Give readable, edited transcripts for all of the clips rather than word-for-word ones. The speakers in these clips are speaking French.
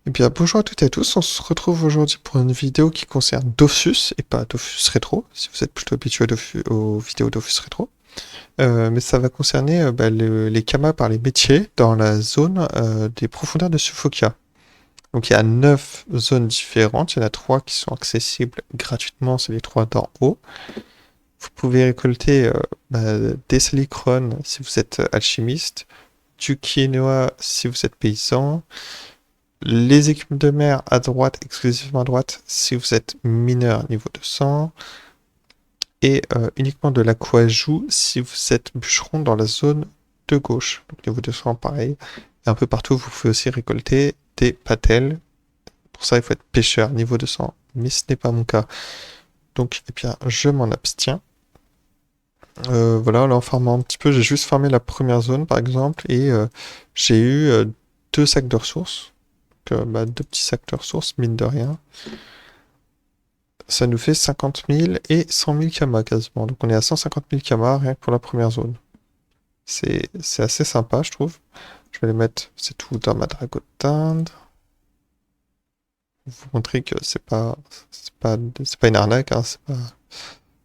Eh bien, bonjour à toutes et à tous, on se retrouve aujourd'hui pour une vidéo qui concerne Dofus et pas Dofus Rétro, si vous êtes plutôt habitué aux vidéos Dofus Rétro. Mais ça va concerner les kamas par les métiers dans la zone des profondeurs de Sophokia. Donc il y a 9 zones différentes, il y en a 3 qui sont accessibles gratuitement, c'est les 3 d'en haut. Vous pouvez récolter des salicrones si vous êtes alchimiste, du quinoa si vous êtes paysan, les équipes de mer à droite, exclusivement à droite, si vous êtes mineur niveau 200. Et uniquement de l'aquajou si vous êtes bûcheron dans la zone de gauche. Donc niveau 200, pareil. Et un peu partout, vous pouvez aussi récolter des patelles. Pour ça, il faut être pêcheur niveau 200. Mais ce n'est pas mon cas. Donc, eh bien, je m'en abstiens. Voilà, là, en farmant un petit peu, j'ai juste farmé la première zone, par exemple. Et j'ai eu 2 sacs de ressources. Donc, 2 petits sacs de ressources, mine de rien. Ça nous fait 50 000 et 100 000 kamas quasiment. Donc on est à 150 000 kamas rien que pour la première zone. C'est assez sympa, je trouve. Je vais les mettre, c'est tout dans ma dragotinde. Vous montrer que c'est pas une arnaque, hein, c'est pas.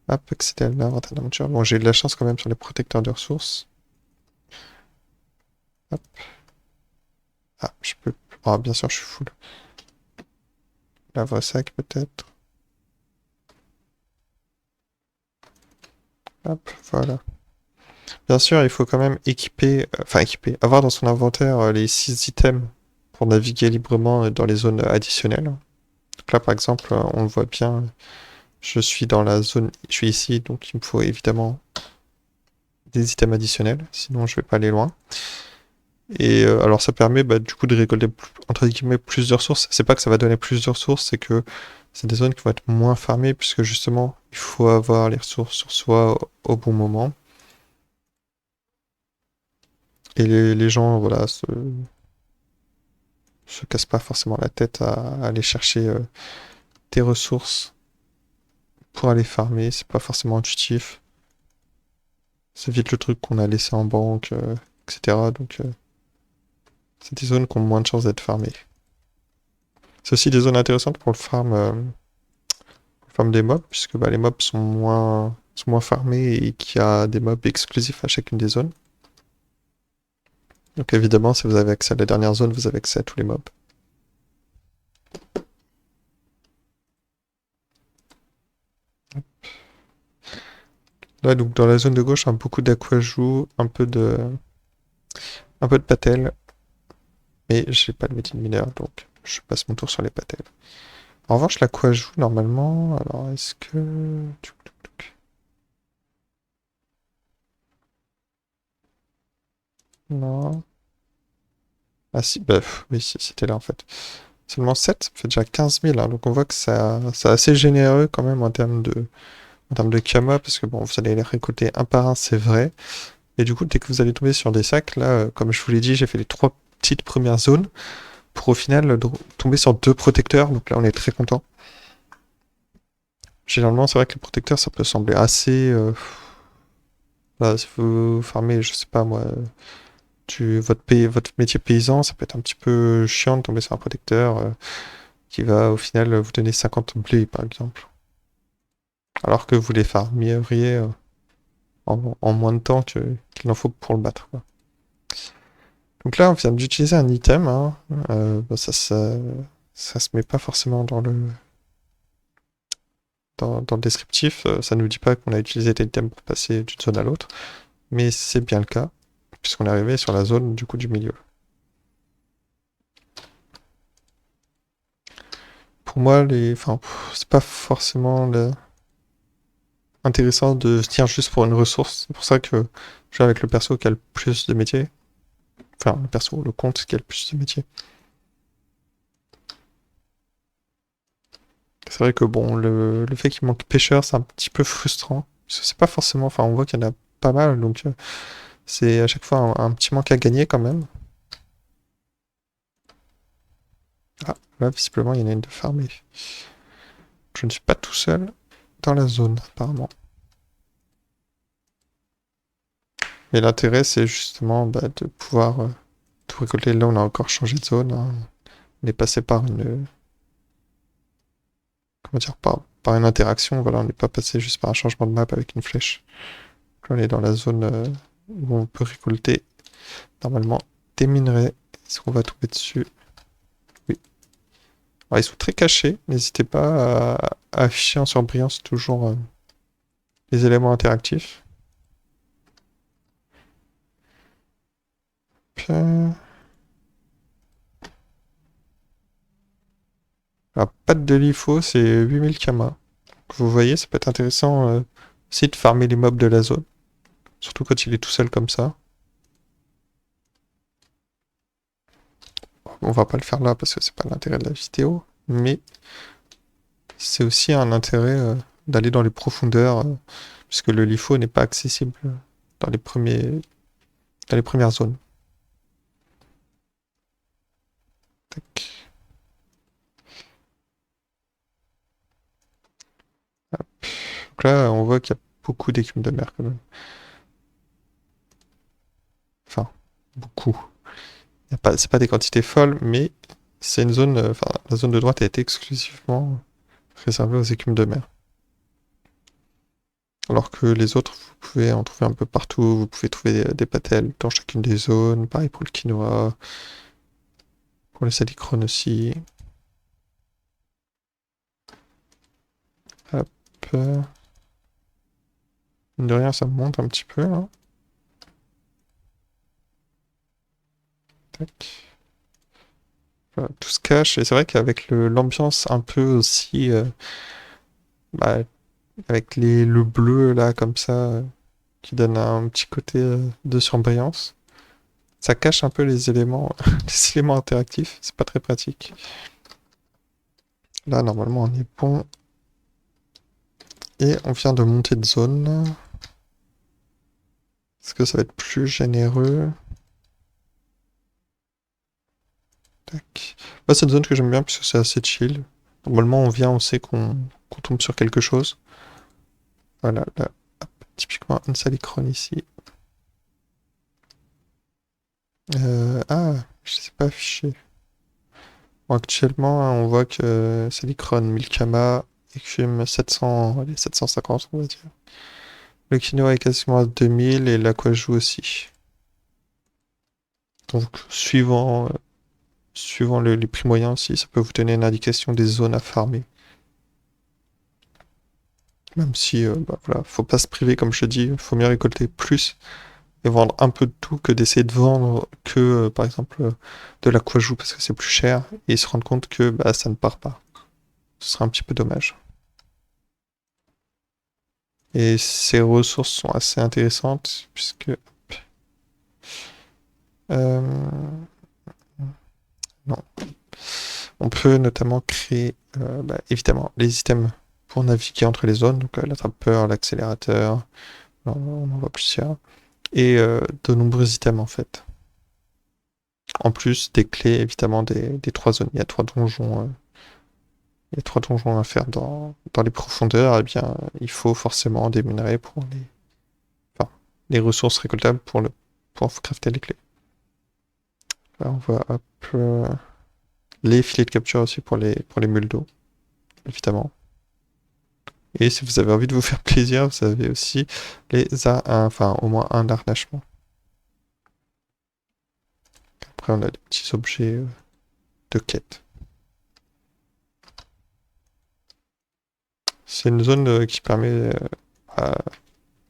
Hop, accéder à l'inventaire d'aventure. Bon, j'ai eu de la chance quand même sur les protecteurs de ressources. Hop. Ah, je peux. Ah, bien sûr, je suis full. La vraie sac peut-être. Hop, voilà. Bien sûr, il faut quand même équiper, avoir dans son inventaire les 6 items pour naviguer librement dans les zones additionnelles. Donc là, par exemple, on le voit bien, je suis dans la zone, je suis ici, donc il me faut évidemment des items additionnels, sinon je vais pas aller loin. Et alors ça permet du coup de récolter entre guillemets plus de ressources. C'est pas que ça va donner plus de ressources, c'est que c'est des zones qui vont être moins farmées puisque justement il faut avoir les ressources sur soi au bon moment. Et les gens, voilà, se cassent pas forcément la tête à aller chercher des ressources pour aller farmer, c'est pas forcément intuitif. Ça évite le truc qu'on a laissé en banque, etc. Donc c'est des zones qui ont moins de chances d'être farmées. C'est aussi des zones intéressantes pour le farm des mobs, puisque les mobs sont moins farmés et qu'il y a des mobs exclusifs à chacune des zones. Donc évidemment, si vous avez accès à la dernière zone, vous avez accès à tous les mobs. Là, donc dans la zone de gauche, beaucoup d'aquajou, un peu de patel, mais j'ai pas de métier de mineur, donc je passe mon tour sur les patelles. En revanche, l'aquajou, normalement, alors est-ce que... Non. Ah si, oui, si, c'était là en fait. Seulement 7, ça fait déjà 15 000, hein, donc on voit que c'est assez généreux quand même en termes de kama, parce que bon, vous allez les récolter un par un, c'est vrai. Et du coup, dès que vous allez tomber sur des sacs, là, comme je vous l'ai dit, j'ai fait les 3 petites premières zones, pour au final tomber sur 2 protecteurs, donc là on est très content. Généralement, c'est vrai que les protecteurs, ça peut sembler assez... si vous farmez, je sais pas moi, votre métier paysan, ça peut être un petit peu chiant de tomber sur un protecteur qui va au final vous donner 50 blés, par exemple. Alors que vous les farmeriez en moins de temps qu'il en faut pour le battre, quoi. Donc là, on vient d'utiliser un item, hein. Ça se met pas forcément dans le descriptif. Ça nous dit pas qu'on a utilisé tel item pour passer d'une zone à l'autre. Mais c'est bien le cas, puisqu'on est arrivé sur la zone du coup du milieu. Pour moi, c'est pas forcément intéressant de se tenir juste pour une ressource. C'est pour ça que je vais avec le perso qui a le plus de métiers. Enfin, le compte qui a le plus de métiers. C'est vrai que bon, le fait qu'il manque pêcheur, c'est un petit peu frustrant. Parce que c'est pas forcément. Enfin, on voit qu'il y en a pas mal, donc c'est à chaque fois un petit manque à gagner quand même. Ah, là, visiblement, il y en a une de farmée. Je ne suis pas tout seul dans la zone, apparemment. Mais l'intérêt, c'est justement de pouvoir tout récolter. Là, on a encore changé de zone, hein. on est passé par une... Comment dire? Par une interaction, voilà, on n'est pas passé juste par un changement de map avec une flèche. Donc là, on est dans la zone où on peut récolter normalement des minerais. Est-ce qu'on va tomber dessus? Oui. Alors, ils sont très cachés, n'hésitez pas à afficher en surbrillance toujours les éléments interactifs. Puis, alors, patte de l'IFO, c'est 8000 kamas. Donc, vous voyez, ça peut être intéressant aussi de farmer les mobs de la zone. Surtout quand il est tout seul comme ça. On va pas le faire là parce que c'est pas l'intérêt de la vidéo. Mais c'est aussi un intérêt d'aller dans les profondeurs. Puisque le LIFO n'est pas accessible dans dans les premières zones. Tac. Donc là, on voit qu'il y a beaucoup d'écumes de mer quand même. Enfin, beaucoup. C'est pas des quantités folles, mais c'est une zone. Enfin, la zone de droite a été exclusivement réservée aux écumes de mer. Alors que les autres, vous pouvez en trouver un peu partout. Vous pouvez trouver des patelles dans chacune des zones. Pareil pour le quinoa, pour les salicrones aussi. Hop. Mine de rien, ça monte un petit peu là. Tac. Voilà, tout se cache. Et c'est vrai qu'avec l'ambiance un peu aussi. Bah, avec le bleu là, comme ça, qui donne un petit côté de surbrillance. Ça cache un peu les éléments, les éléments interactifs. C'est pas très pratique. Là, normalement, on est bon. Et on vient de monter de zone. Est-ce que ça va être plus généreux? Tac. Moi, c'est une zone que j'aime bien puisque c'est assez chill. Normalement, on vient, on sait qu'on tombe sur quelque chose. Voilà, là, hop, typiquement une salicrone ici. Ah, je sais pas affiché. Bon, actuellement, hein, on voit que salicrone 1000 kama, écume 700, allez, 750, on va dire. Le quinoa est quasiment à 2000 et l'aquajou aussi. Donc, suivant les prix moyens aussi, ça peut vous donner une indication des zones à farmer. Même si, bah, voilà, faut pas se priver, comme je te dis, faut mieux récolter plus et vendre un peu de tout que d'essayer de vendre que, par exemple, de l'aquajou parce que c'est plus cher et se rendre compte que bah, ça ne part pas. Ce serait un petit peu dommage. Et ces ressources sont assez intéressantes puisque euh, non, on peut notamment créer bah, évidemment les items pour naviguer entre les zones, donc l'attrapeur, l'accélérateur, on en voit plusieurs, et de nombreux items en fait. En plus des clés évidemment des trois zones. Il y a trois donjons à faire dans les profondeurs, et bien il faut forcément des minerais pour enfin, les ressources récoltables pour crafter les clés. Là, on voit hop, les filets de capture aussi pour les mules d'eau, évidemment. Et si vous avez envie de vous faire plaisir, vous avez aussi enfin, au moins un harnachement. Après, on a des petits objets de quête. C'est une zone qui permet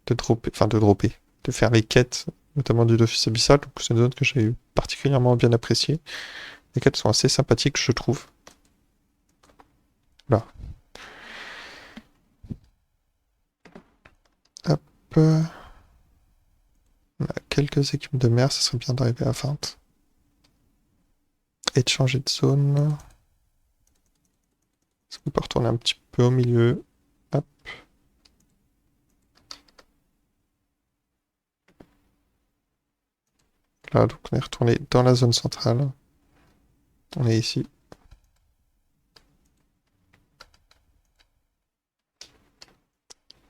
de dropper, de faire les quêtes, notamment du Dofus Abyssal. Donc c'est une zone que j'ai particulièrement bien appréciée. Les quêtes sont assez sympathiques, je trouve. Là. Hop. On a quelques équipes de mer, ça serait bien d'arriver à feinte. Et de changer de zone. Est-ce qu'on peut retourner un petit peu au milieu? Hop. Là, donc on est retourné dans la zone centrale. On est ici.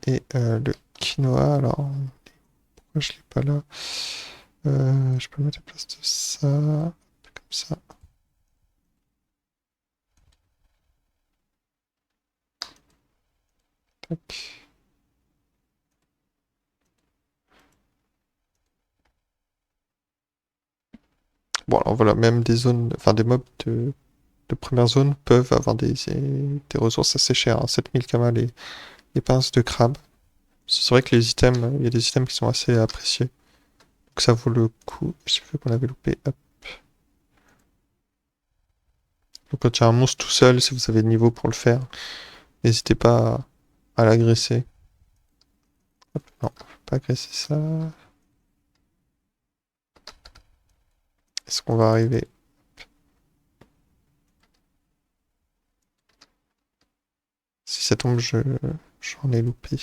Et le quinoa, alors, pourquoi je l'ai pas là? Je peux mettre à la place de ça, comme ça. Tac. Bon, alors voilà, même des zones, enfin des mobs de première zone peuvent avoir des ressources assez chères, hein. 7000 kamas les pinces de crabe. C'est vrai que les items, il y a des items qui sont assez appréciés. Donc ça vaut le coup. J'ai vu qu'on avait loupé. Hop. Donc quand il y a un monstre tout seul, si vous avez le niveau pour le faire, n'hésitez pas à l'agresser. Hop, non, faut pas agresser ça. Est-ce qu'on va arriver? Si ça tombe, j'en ai loupé.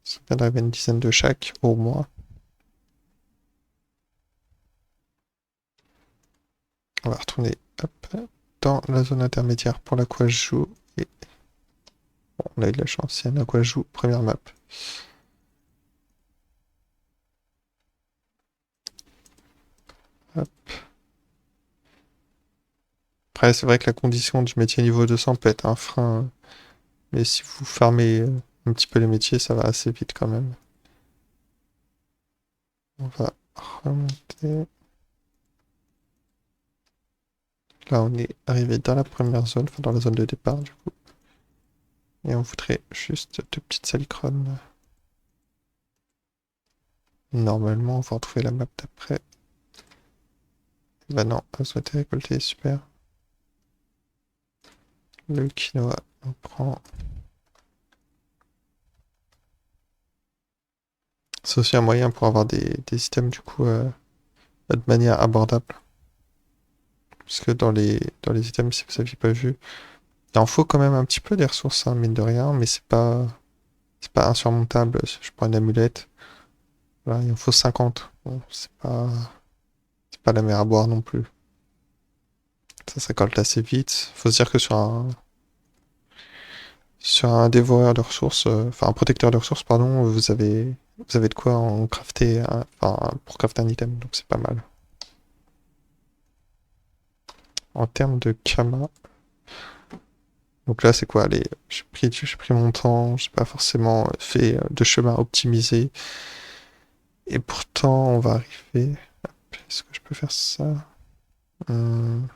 Ça vient d'arriver une dizaine de chaque, au moins. On va retourner hop, dans la zone intermédiaire pour la quoi je joue. Et bon, on a eu de la chance, il y en a quoi je joue, première map. Hop. Après, c'est vrai que la condition du métier niveau 200 peut être un frein, mais si vous farmez un petit peu les métiers, ça va assez vite quand même. On va remonter. Là, on est arrivé dans la première zone, enfin dans la zone de départ du coup. Et on voudrait juste deux petites salicrones. Normalement, on va retrouver la map d'après. Bah non, elle souhaitait récolter, super. Le quinoa, on prend. C'est aussi un moyen pour avoir des items du coup de manière abordable. Parce que dans les items, si vous aviez pas vu, il en faut quand même un petit peu des ressources, hein, mine de rien, mais c'est pas insurmontable. Si je prends une amulette, voilà, il en faut 50. Bon, c'est pas la mer à boire non plus. Ça se récolte assez vite. Faut se dire que sur un dévoreur de ressources, enfin un protecteur de ressources, pardon, vous avez de quoi en crafter, enfin pour crafter un item, donc c'est pas mal. En termes de kama, donc là c'est quoi? Allez, j'ai pris mon temps, j'ai pas forcément fait de chemin optimisé, et pourtant on va arriver. Est-ce que je peux faire ça? Hum...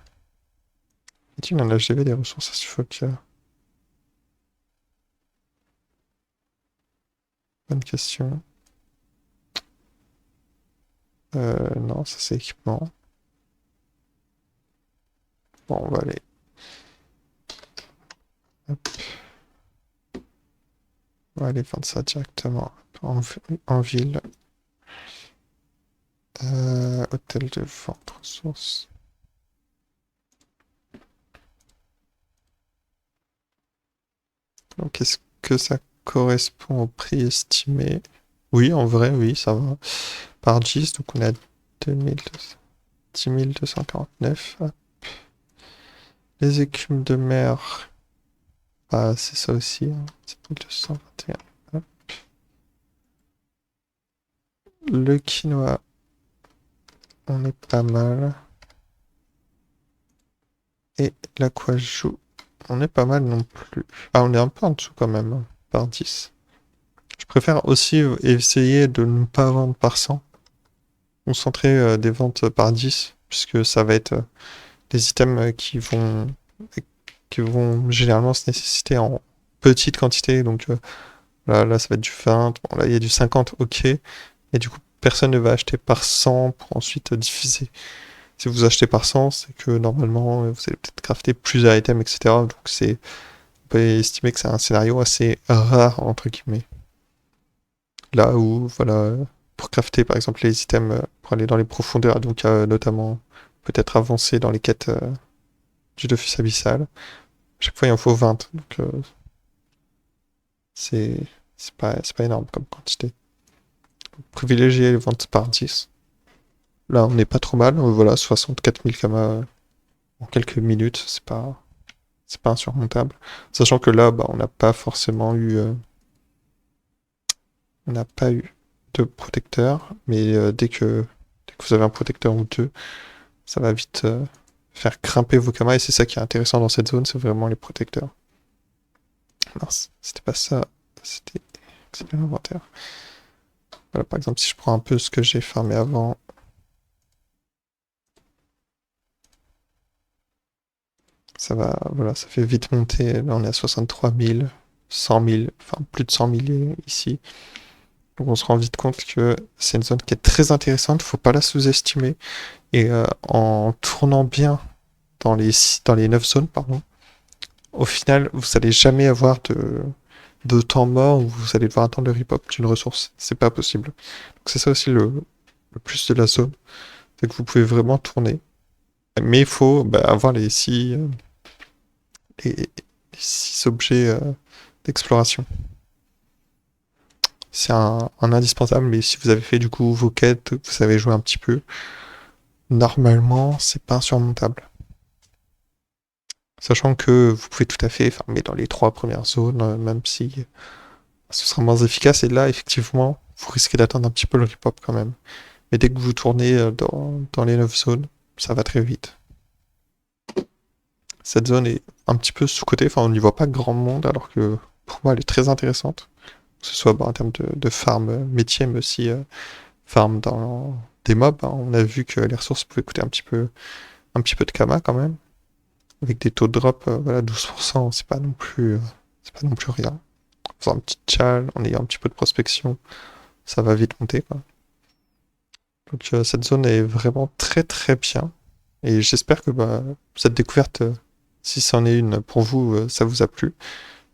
Est-il dans l'HDV des ressources à Suffolk? Bonne question. Non, ça c'est équipement. Bon, on va aller. Hop, on va aller vendre ça directement en ville. Hôtel de vente ressources. Donc, est-ce que ça correspond au prix estimé? Oui, en vrai, oui, ça va. Par 10, donc on est à 2200, 10 249. Hop. Les écumes de mer, bah, c'est ça aussi, hein. 7221. Hop. Le quinoa, on est pas mal. Et l'aquajou, on est pas mal non plus. Ah, on est un peu en dessous quand même, hein, par 10. Je préfère aussi essayer de ne pas vendre par 100. Concentrer des ventes par 10, puisque ça va être des items qui vont généralement se nécessiter en petite quantité. Donc là, ça va être du 20. Bon, là, il y a du 50, ok. Et du coup, personne ne va acheter par 100 pour ensuite diffuser. Si vous achetez par 100, c'est que normalement, vous allez peut-être crafter plusieurs items, etc. Donc on peut estimer que c'est un scénario assez rare, entre guillemets. Là où, voilà, pour crafter par exemple les items, pour aller dans les profondeurs, donc notamment peut-être avancer dans les quêtes du Dofus abyssal, chaque fois il en faut 20, donc c'est c'est pas énorme comme quantité. Privilégier les ventes par 10. Là on n'est pas trop mal, voilà, 64 000 kamas en quelques minutes, c'est pas insurmontable. Sachant que là, bah, on n'a pas eu de protecteur, mais dès que vous avez un protecteur ou deux, ça va vite faire grimper vos kamas, et c'est ça qui est intéressant dans cette zone, c'est vraiment les protecteurs. mince, c'était pas ça, c'était accélérer l'inventaire. Voilà, par exemple, si je prends un peu ce que j'ai farmé avant, ça va, voilà, ça fait vite monter. Là, on est à 63 000, 100 000, enfin plus de 100 000 ici. Donc on se rend vite compte que c'est une zone qui est très intéressante, faut pas la sous-estimer. Et en tournant bien dans les 9 zones, pardon, au final, vous allez jamais avoir de temps mort où vous allez devoir attendre le repop d'une ressource. C'est pas possible. Donc c'est ça aussi le plus de la zone, c'est que vous pouvez vraiment tourner. Mais il faut bah, avoir les 6 objets d'exploration. C'est un indispensable, mais si vous avez fait du coup vos quêtes, vous savez jouer un petit peu, normalement, c'est pas insurmontable. Sachant que vous pouvez tout à fait farmer dans les 3 premières zones, même si ce sera moins efficace, et là, effectivement, vous risquez d'attendre un petit peu le repop quand même. Mais dès que vous tournez dans les 9 zones, ça va très vite. Cette zone est un petit peu sous-cotée, enfin on n'y voit pas grand monde, alors que pour moi elle est très intéressante. Que ce soit bah, en termes de farm métier, mais aussi farm dans des mobs, hein. On a vu que les ressources pouvaient coûter un petit peu de kama quand même. Avec des taux de drop, voilà, 12%, c'est pas non plus rien. En faisant un petit chal, en ayant un petit peu de prospection, ça va vite monter, quoi. Donc cette zone est vraiment très très bien. Et j'espère que bah, cette découverte, si c'en est une pour vous, ça vous a plu.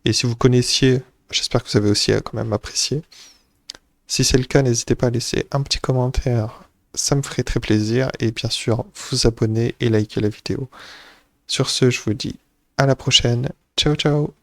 Et si vous connaissiez, j'espère que vous avez aussi quand même apprécié. Si c'est le cas, n'hésitez pas à laisser un petit commentaire, ça me ferait très plaisir. Et bien sûr, vous abonner et liker la vidéo. Sur ce, je vous dis à la prochaine. Ciao ciao!